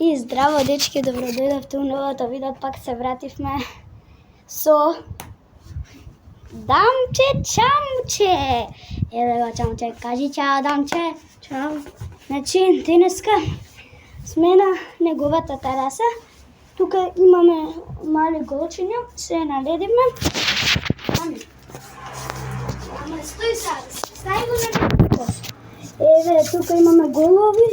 И здраво, дечки, добро дојдовте у новото видео, пак се вративме со Дамче Чамче. Еве го Чамче, кажи чао, Дамче. Чао. Значи, денеска сме на неговата тераса. Тука имаме мали голчиња, се наледивме. Ама стои сега, стај го на кош. Еве, тука имаме голови.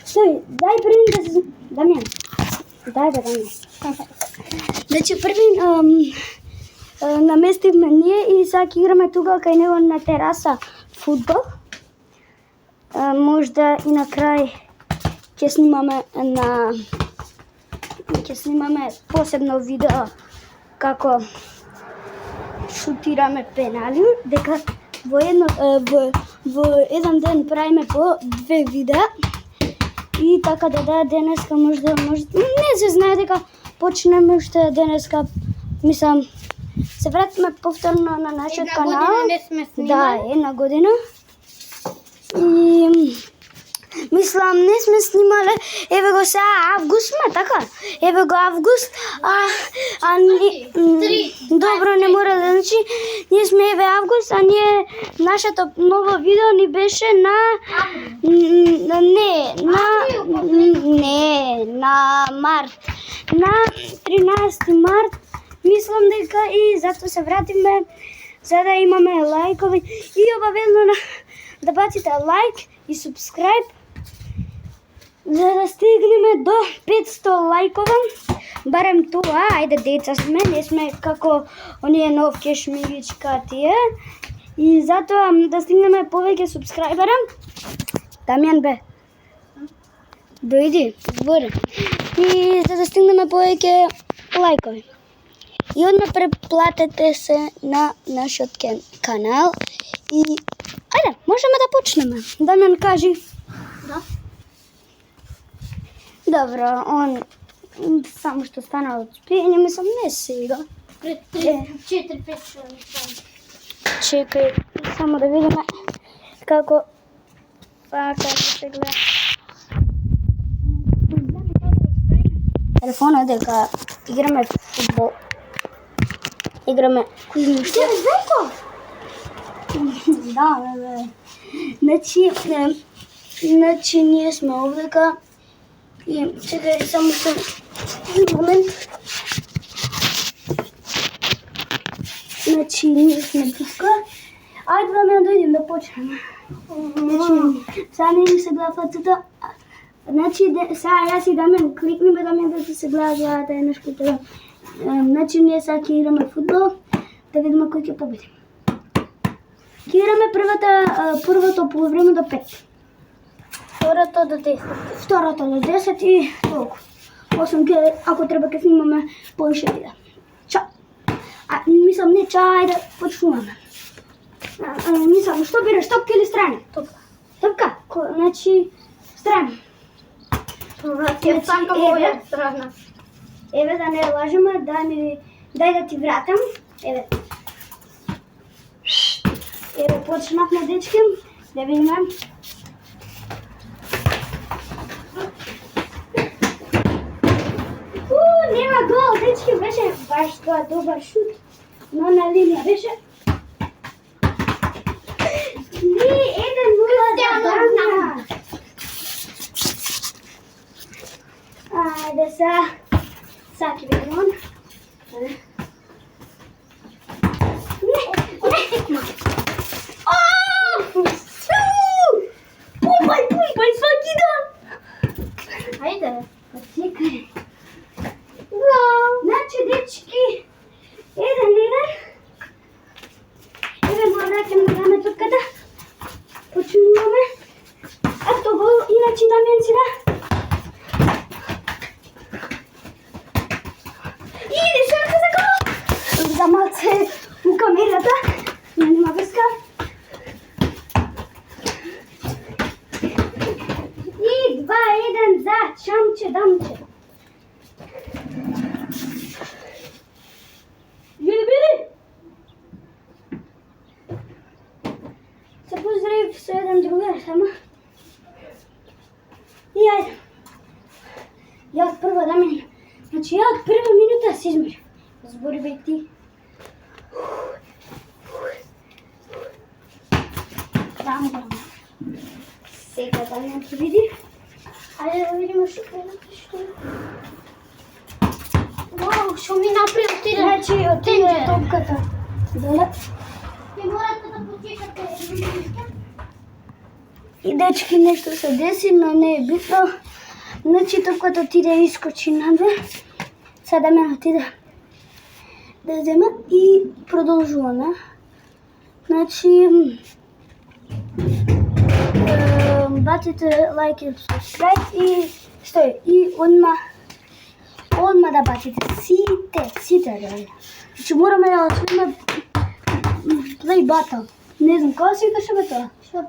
Стои, дај први да се... Дамјан, дај бе, Дамјан. Значи, први наместивме ние и сега ќе играме тука кај него на тераса фудбал. Можда и на крај ќе снимаме посебно видео како шутираме пенали, дека во еден ден правиме по 2 видеа. И така да денеска можда не се знае дека почнеме уште денеска, мислам, се вратиме повторно на нашиот канал. Една година не сме снимали. Да, една година. И мислам, не сме снимале, еве го сега август сме, така? Еве го август, добро, не мора да значи, ние сме еве август, а ние, нашето ново видео ни беше на март. На 13 март, мислам дека и затоа се вратиме, за да имаме лајкови и обавезно да баците лайк и субскрайб, за да стигнеме до 500 лајкова, барем тоа, ајде деца сме, не сме како оние нов кешмигичка тие, и затоа да стигнеме повеќе субскрайбера. Дамјан бе, дојди, збори. И за да стигнеме повеќе лајкови. И одма преплатете се на нашиот канал и ајде, можеме да почнеме. Дамјан, кажи. Да. Добро, он само што стана од спиење, мислам, не сега. Пред 4-5 часа. Чекај, само да видиме како се гледа. Телефонот дека играме фудбал. Играме кујниште. Зеко? Да, бе. Значи, ние сме овдека и чекај само момент. Значи, ние сме тука. Ајде да ме дојдем да почнеме. Значи, сега не се гледа фацата. Значи, сега јас и Дамјан кликнеме да се гледа за да е нешто тоа. Значи, ние сега ќе играме фудбал, да видиме кој ќе победи. Ќе играме првото полувреме до 5. Второто до 10. Второто до 10 и толку. Осум ако треба ќе снимаме поише видео. Чао. Мислам, не чао, ајде почнуваме. Мислам, што бираш, топка или страна? Топка. Топка? Значи, страна. Ја сакам моја страна. Еве да не лажеме, дај да ти вратам. Еве. Еве почнавме, дечки. Да видиме. Нема гол, дечки, беше баш тоа добар шут. Но на линија беше. Ни, 1-0 за Дамјан. Ајде сега ќе видим он. Пумпај, сваки дан! Ајде. Чекај. Значи, дечки, 1-1. Еве го враќаме даме топката. Почнуваме. Ето гол, иначе Дамјан сега. Иде шанса за гол! За малце у камерата. Нема врска. И 2-1 за Чамче Дамче. Били! Се поздравив со еден другар, само. И ајде. Ја од прва да ми... Значи, ја од прва минута се изморив. Збори бе ти. Там. Сега да не ти види. Ајде да видиме што е. Вау, што ми направи отиде. Значи, отиде топката. Доле. И морате да почекате. И дечки нешто се деси, но не е битно. Значи, топката отиде и искочи надве. Сега ме отиде да взема и продолжуваме. Значи, баците лайк и сабскрайб и стои. И одма да баците сите реално. Значи мораме да отвиме Play Battle. Не знам, кога се викаше бе тоа? Што?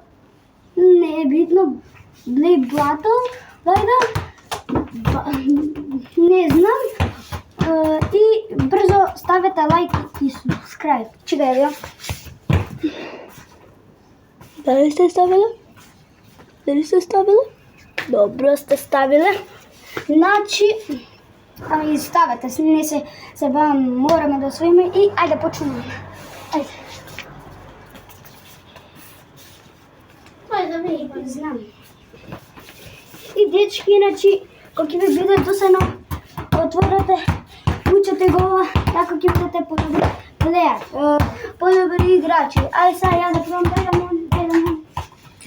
Не е битно. Play Battle, вајда. Не знам. И брзо ставете лайк и сабскрайб. Чекај ја. Дали сте ставиле? Дали сте ставиле? Добро сте ставиле. Значи, ами ставете, не се мораме да освоиме и ајде почнеме. Ајде. Ајде да видиме. Знам. И дечки, иначе, кога ќе ви биде досадно, отворете, учете го, така ќе бидете подобри плеер, подобри играчи. Ајде сега ја да пробам да играм.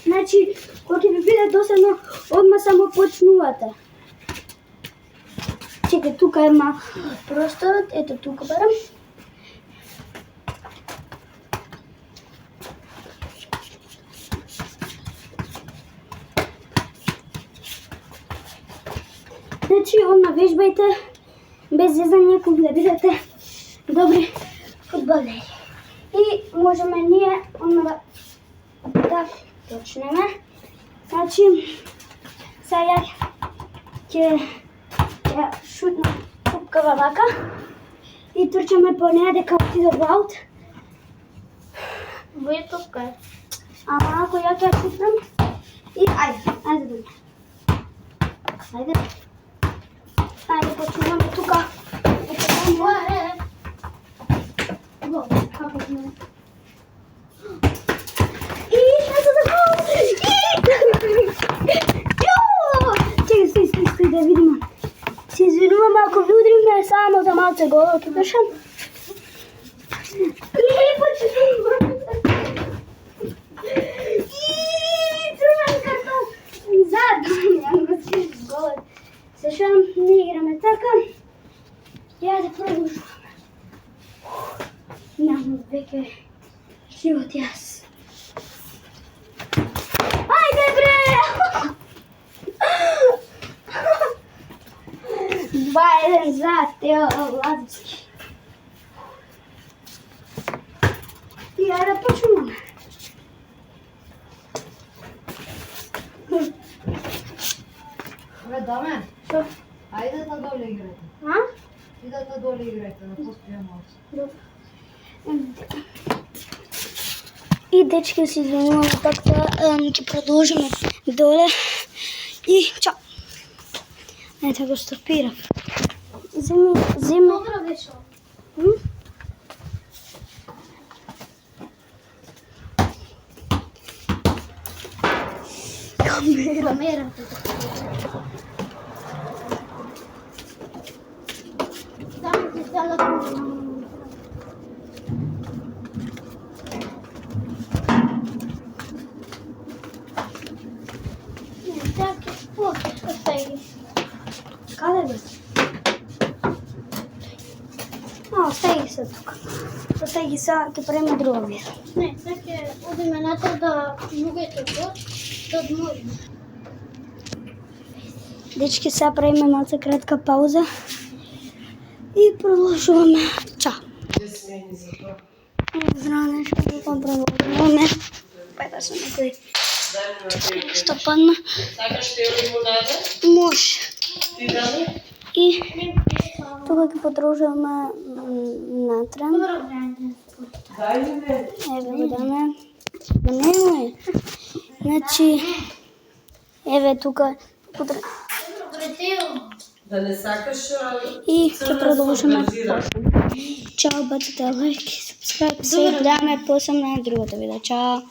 Значи, кога ќе ви биде досадно, одма само почнувате. Чекај, тука има просторот, ето тука барам. Значи, одма вежбајте, без зезање, кога да бидете добри фудбалери. И можеме ние одма да почнеме. Значи, сега ја ќе шутнам топкава вака и трчаме по неја дека отиде во аут. Вој топка е. Ама ако ја ќе шутнам и ајде да ми. Ајде почнуваме тука. И не се за гол! Чекай, стои да видиме. Се извинувам ако ви удриме само за малце гол, ќе вршам. И почнуваме. Црвен картон. Задно, го си голот. Сешам, не играме така. Ја да продолжуваме. Нямам веќе живот јас. Ајде бре! 2-1 за Тео Владички. И ја да почнуваме. Бе, Даме, Што? ајде да доле играјте. А? Идете доле играјте, да поспијам малце. И дечки се извинувам, така ќе продолжиме доле. И чао. Ето го стопирам. Земи. Добро беше. Камерата. Там ти стала. Так, остави. Каде бе? Остави ги се тука. Остави ги се, ќе правиме друго видео. Не, така одиме натаму да ногите да одмориме. Дечки, сега правиме малце кратка пауза. И продолжуваме. Чао. Здраво, нещо какво продолжуваме. Пета се некој. Што падна? Сакаш те лимонада? Може. Ти даде? И тука ќе продолжуваме натран. Добро време. Дај ми ме. Еве го даме. Ма немој. Значи, еве тука. Добре, Тео. Да не сакаш И ќе црна продолжиме. со газира. Чао, баците лайк и субскрайб. Се гледаме после на другото видео. Чао.